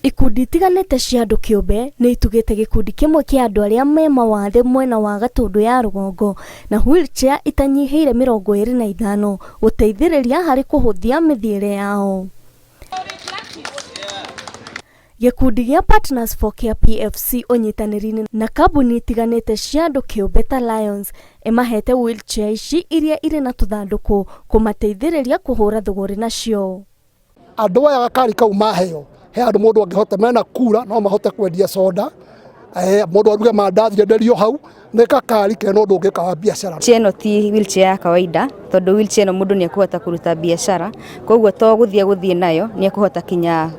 Ikundi itiganĩte cia andũ kĩũmbe nĩ itugĩte gĩkundi kĩmwe kĩa andũ arĩa me mawathe mwena wa Gatundu ya rũgongo na wheelchair itanyihĩire 25 gũteithĩrĩria harĩ kũhũthia mĩthiĩre yao. Gĩkundi gĩa Partners for Care PFC ũnyitanĩri na kambuni itiganĩte cia andũ kĩũmbe ta Lions ĩmahete wheelchair ici iria irĩ na tũthandũkũ kũmateithĩrĩria kũhũra thũgũrĩ nacio. Andũ aya gakari kau maheo he andũ mũndũ angĩhota mena kura no mahote kwendia soda mũndũ aruge mandathi ndenderio hau nĩ gakari kena ũndũ ũngĩka wa biacara. Cheno ti wheelchair ya kawaida tondũ wheelchair no mũndũ nĩ ekũhota kũruta biacara koguo to gũthiĩ nayo nĩ ekũhota kinya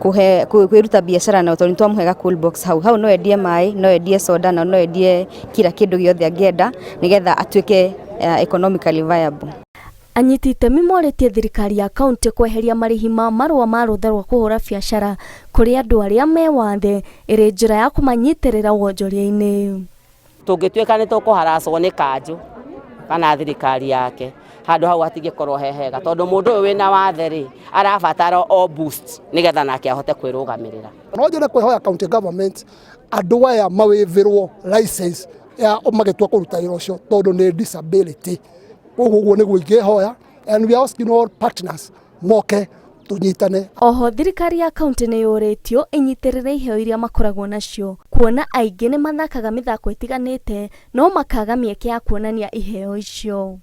kwĩruta biacara na tondũ twamũhega cool box hau no endie mai no endie soda na no endie kila kĩndũ gĩothe angĩenda nĩgetha atuĩke economically viable. Anyiti itemi morĩtie thirikari ya kaunti kweheria marĩhi ma marũa ma rũtha rwa kũhũra biacara kũrĩ andũ arĩa me wathe ĩrĩ njĩra ya kũmanyitĩrĩra wonjoria-inĩ. Tũngĩtuĩka nĩ tũkũharacwo nĩ kanjũ kana thirikari yake handũ hau hatingĩkorwo hehega tondũ mũndũ ũyũ wĩna wathe rĩ arabatara o boost nĩgetha nake ahote kwĩrũgamĩrĩra. No njĩre kwĩhoya county government andũ aya mawĩthĩrwo license ya magĩtua kũruta wĩra ũcio tondũ nĩ disability. Ũguo nĩguo ingĩhoya and we are asking all partners moke tunyitane. Oho thirikari ya kaunti nĩ yũrĩtio ĩnyitĩrĩre iheo iria makoragwo nacio kuona aingĩ nĩ mathakaga mĩthako ĩtiganĩte no makaga mĩeke ya kuonania iheo icio.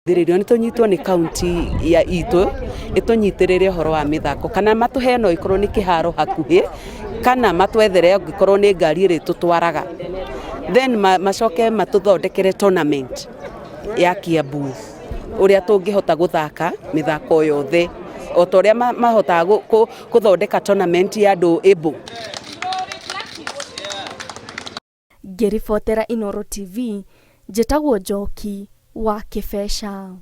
Thirĩrio nĩ tũnyitwo nĩ kaunti ya itũ ĩtũnyitĩrĩre ũhoro wa mĩthako kana matũhe no ikorwo nĩ kĩharo hakuhĩ kana matwethere angĩkorwo nĩ ngari ĩrĩ tũtwaraga then macoke matũthondekere tournament ya Kiambu ũrĩa tũngĩhota gũthaka mĩthako yothe o ta ũrĩa mahotaga gũthondeka tournament ya andũ able. Ngĩribotera Inooro TV njĩtagwo Njoki wa Kĩbeca.